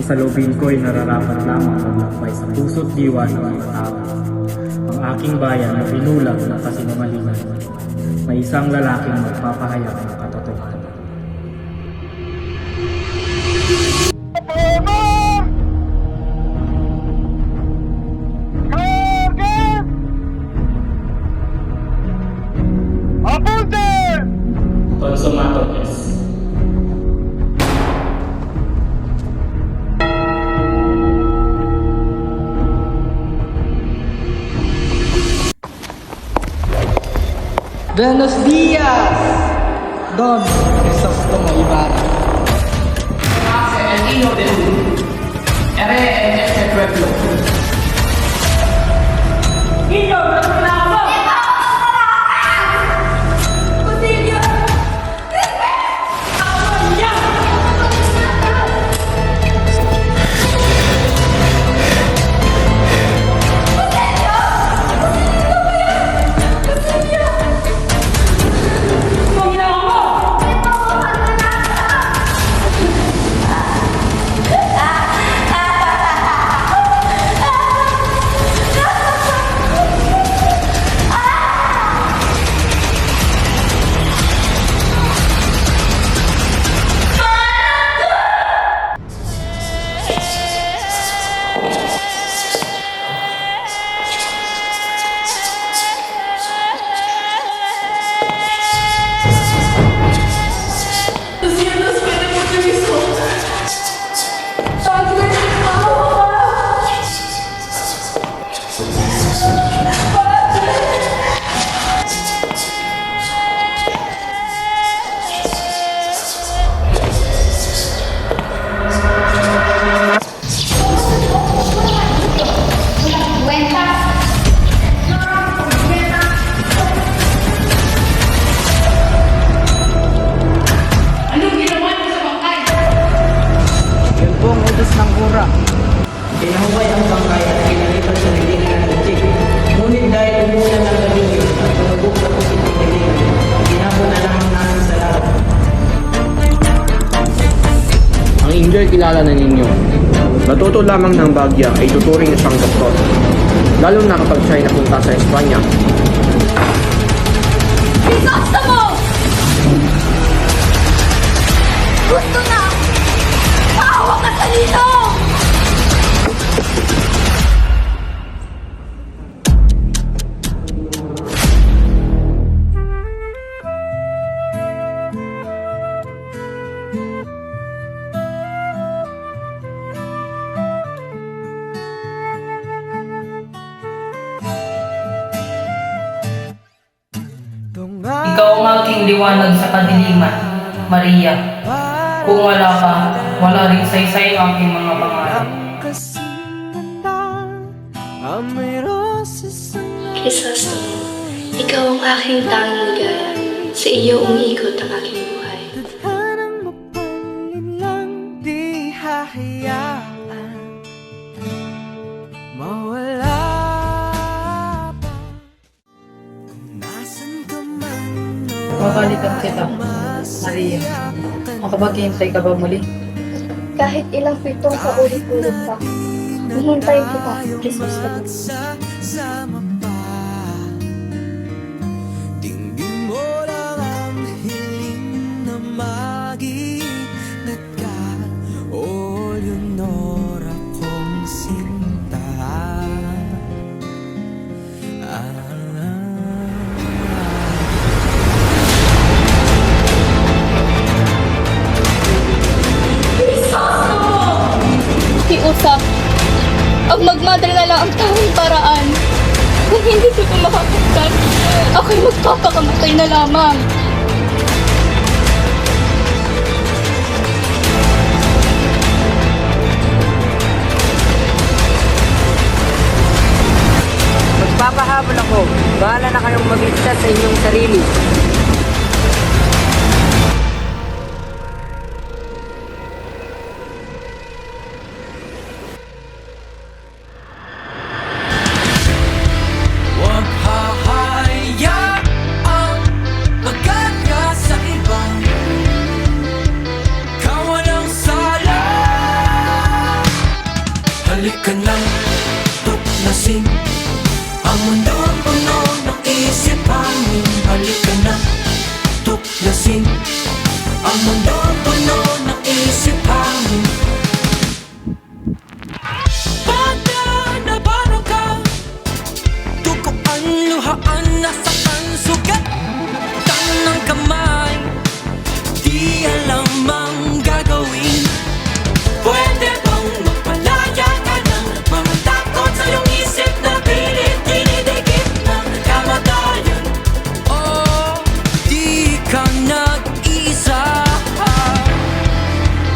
Ang salubin ko'y nararapat lamang maglakbay sa puso't diwa ng mga tao. Ang aking bayan na pinulag ng kasinungalingan. May isang lalaking magpapahayag ng katotohanan. Consumatones. Buenos días, Don Crisostomo Ibarra. Hace el hilo de luz. Ere en este pueblo. ¡Niño, no te la hago! Pinahubay ang bangkay at pinalitan sa nagdilingan ng chick. Ngunit dahil umulan ng gabi at tumubog na po sa pagdilingan, ginabo na lamang namin sa laot. Ang Indio ay kilala na ninyo. Natuto lamang ng bagya ay tuturing siyang doktor. Lalo na kapag siya ay napunta sa Espanya. Crisostomo! Gusto na! Maawa ka sa dito! Ikaw ang aking liwanag sa kadiliman, Maria. Kung wala ka, wala rin saysay ang aking mga pangarap. Crisostomo, ikaw ang aking tanging ligaya. Sa iyo umiikot ang aking buhay. Mabalikan kita, Maria. Makapaghihintay ka ba muli? Kahit ilang pitong paulit-ulit pa, hihintayin kita, Crisostomo. Kiusap, ang magmadal na lang ang tawang paraan. Kung hindi ko makakagtan, ako'y magpapakamatay na lamang. Magpapahabol ako. Bahala na kayong mag-isa sa inyong sarili. Huwag hahayaan ang pagkakas Halika na, tuklasin ang mundo puno ng isipanin. Halika na, tuklasin ang mundo puno ng isipanin. Bata na baro ka, duguan, luhaan, nasaktan, sugat ng kamay, di alam ang gagawin. Pwede bang magpalaya ka ng mga takot sa iyong isip na pilit dinidikit ng kamatayan? Oh, di ka nag-iisa.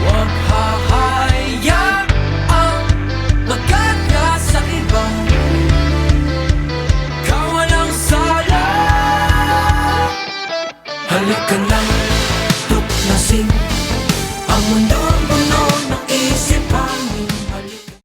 Huwag hahayaang magkaka sa iba. Ikaw walang sala. Halika na, tuklasin ang mundo